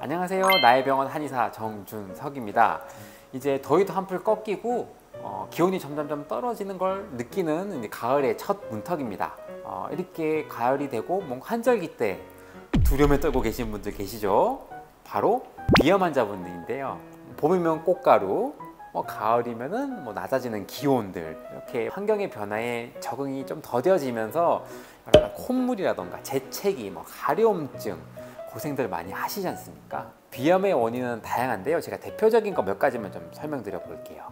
안녕하세요. 나의 병원 한의사 정준석입니다. 이제 더위도 한풀 꺾이고 기온이 점점 떨어지는 걸 느끼는 이제 가을의 첫 문턱입니다. 이렇게 가을이 되고 뭔가 한절기 때 두려움에 떨고 계신 분들 계시죠? 바로 비염 환자분들인데요. 봄이면 꽃가루, 가을이면은 낮아지는 기온들, 이렇게 환경의 변화에 적응이 좀 더뎌지면서 콧물이라던가 재채기, 가려움증 고생들 많이 하시지 않습니까? 비염의 원인은 다양한데요. 제가 대표적인 거 몇 가지만 좀 설명드려 볼게요.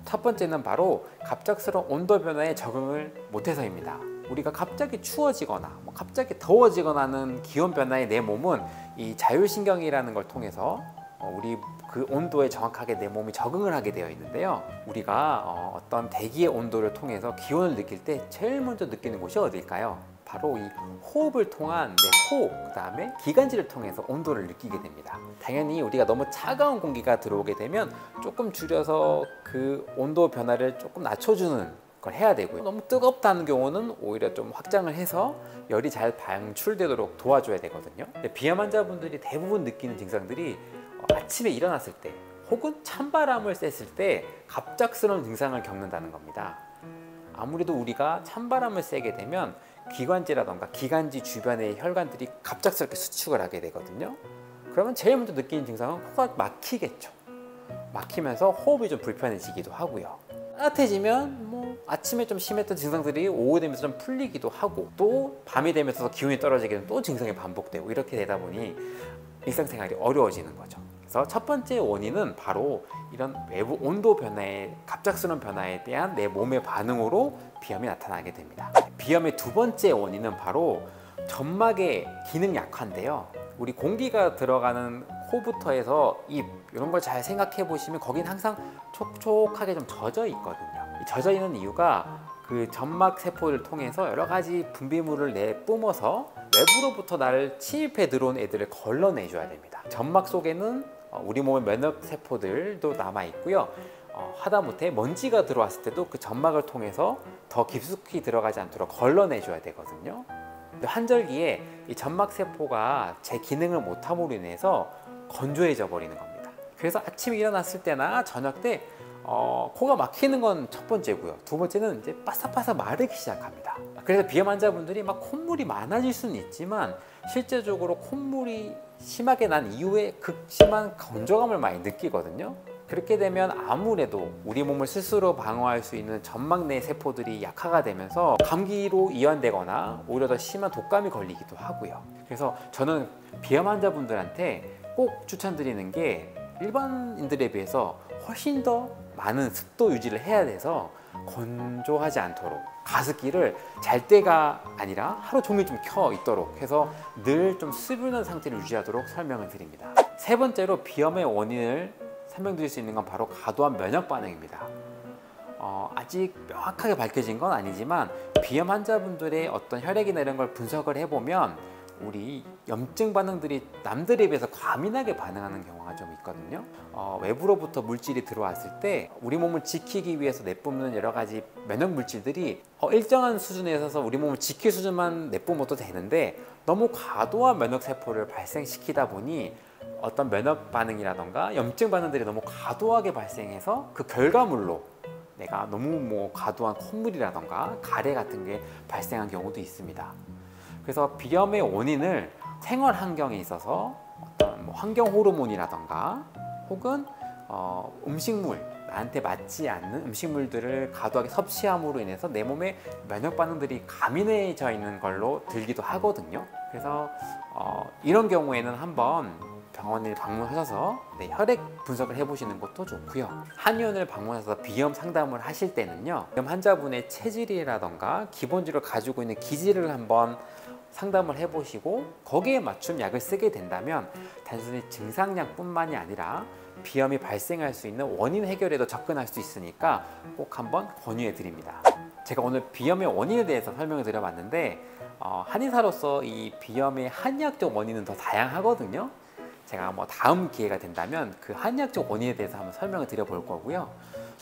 첫 번째는 바로 갑작스러운 온도 변화에 적응을 못해서입니다. 우리가 갑자기 추워지거나 갑자기 더워지거나 하는 기온 변화에 내 몸은 이 자율신경이라는 걸 통해서 우리 그 온도에 정확하게 내 몸이 적응을 하게 되어 있는데요. 우리가 어떤 대기의 온도를 통해서 기온을 느낄 때 제일 먼저 느끼는 곳이 어딜까요? 바로 이 호흡을 통한 내 코, 그 다음에 기관지를 통해서 온도를 느끼게 됩니다. 당연히 우리가 너무 차가운 공기가 들어오게 되면 조금 줄여서 그 온도 변화를 조금 낮춰주는 걸 해야 되고요. 너무 뜨겁다는 경우는 오히려 좀 확장을 해서 열이 잘 방출되도록 도와줘야 되거든요. 근데 비염 환자분들이 대부분 느끼는 증상들이 아침에 일어났을 때 혹은 찬바람을 쐈을 때 갑작스러운 증상을 겪는다는 겁니다. 아무래도 우리가 찬바람을 쐬게 되면 기관지라던가 기관지 주변의 혈관들이 갑작스럽게 수축을 하게 되거든요. 그러면 제일 먼저 느끼는 증상은 코가 막히겠죠. 막히면서 호흡이 좀 불편해지기도 하고요. 따뜻해지면 아침에 좀 심했던 증상들이 오후 되면서 좀 풀리기도 하고, 또 밤이 되면서 기온이 떨어지게 되면 또 증상이 반복되고, 이렇게 되다 보니 일상생활이 어려워지는 거죠. 그래서 첫 번째 원인은 바로 이런 외부 온도 변화에, 갑작스러운 변화에 대한 내 몸의 반응으로 비염이 나타나게 됩니다. 비염의 두 번째 원인은 바로 점막의 기능 약화인데요. 우리 공기가 들어가는 코부터 해서 입, 이런 걸 잘 생각해 보시면 거긴 항상 촉촉하게 좀 젖어 있거든요. 젖어 있는 이유가 그 점막 세포를 통해서 여러 가지 분비물을 내뿜어서 외부로부터 나를 침입해 들어온 애들을 걸러내줘야 됩니다. 점막 속에는 우리 몸의 면역 세포들도 남아 있고요. 하다못해 먼지가 들어왔을 때도 그 점막을 통해서 더 깊숙이 들어가지 않도록 걸러내줘야 되거든요. 근데 환절기에 이 점막 세포가 제 기능을 못함으로 인해서 건조해져 버리는 겁니다. 그래서 아침에 일어났을 때나 저녁 때 코가 막히는 건 첫 번째고요. 두 번째는 이제 바싹바싹 마르기 시작합니다. 그래서 비염 환자분들이 막 콧물이 많아질 수는 있지만 실제적으로 콧물이 심하게 난 이후에 극심한 건조감을 많이 느끼거든요. 그렇게 되면 아무래도 우리 몸을 스스로 방어할 수 있는 점막 내 세포들이 약화가 되면서 감기로 이완되거나 오히려 더 심한 독감이 걸리기도 하고요. 그래서 저는 비염 환자분들한테 꼭 추천드리는 게 일반인들에 비해서 훨씬 더 많은 습도 유지를 해야 돼서 건조하지 않도록 가습기를 잘 때가 아니라 하루 종일 좀 켜 있도록 해서 늘 좀 수분한 상태를 유지하도록 설명을 드립니다. 세 번째로 비염의 원인을 설명드릴 수 있는 건 바로 과도한 면역 반응입니다. 아직 명확하게 밝혀진 건 아니지만 비염 환자분들의 어떤 혈액이나 이런 걸 분석을 해보면 우리 염증 반응들이 남들에 비해서 과민하게 반응하는 경우가 좀 있거든요. 외부로부터 물질이 들어왔을 때 우리 몸을 지키기 위해서 내뿜는 여러 가지 면역 물질들이 일정한 수준에 있어서 우리 몸을 지킬 수준만 내뿜어도 되는데 너무 과도한 면역 세포를 발생시키다 보니 어떤 면역 반응이라던가 염증 반응들이 너무 과도하게 발생해서 그 결과물로 내가 너무 과도한 콧물이라던가 가래 같은 게 발생한 경우도 있습니다. 그래서 비염의 원인을 생활 환경에 있어서 어떤 환경 호르몬이라던가 혹은 음식물, 나한테 맞지 않는 음식물들을 과도하게 섭취함으로 인해서 내 몸의 면역 반응들이 가민해져 있는 걸로 들기도 하거든요. 그래서 이런 경우에는 한번 병원을 방문하셔서 혈액 분석을 해보시는 것도 좋고요. 한의원을 방문해서 비염 상담을 하실 때는요, 비염 환자분의 체질이라던가 기본적으로 가지고 있는 기질을 한번 상담을 해보시고 거기에 맞춤 약을 쓰게 된다면 단순히 증상약뿐만이 아니라 비염이 발생할 수 있는 원인 해결에도 접근할 수 있으니까 꼭 한번 권유해 드립니다. 제가 오늘 비염의 원인에 대해서 설명을 드려봤는데 한의사로서 이 비염의 한의학적 원인은 더 다양하거든요. 제가 다음 기회가 된다면 그 한의학적 원인에 대해서 한번 설명을 드려볼 거고요.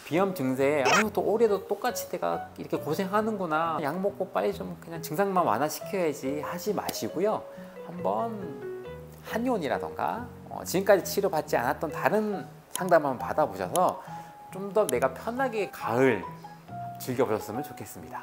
비염 증세에 또 올해도 똑같이 내가 이렇게 고생하는구나, 약 먹고 빨리 좀 그냥 증상만 완화시켜야지 하지 마시고요. 한번 한의원이라던가 지금까지 치료받지 않았던 다른 상담 한번 받아보셔서 좀 더 내가 편하게 가을 즐겨보셨으면 좋겠습니다.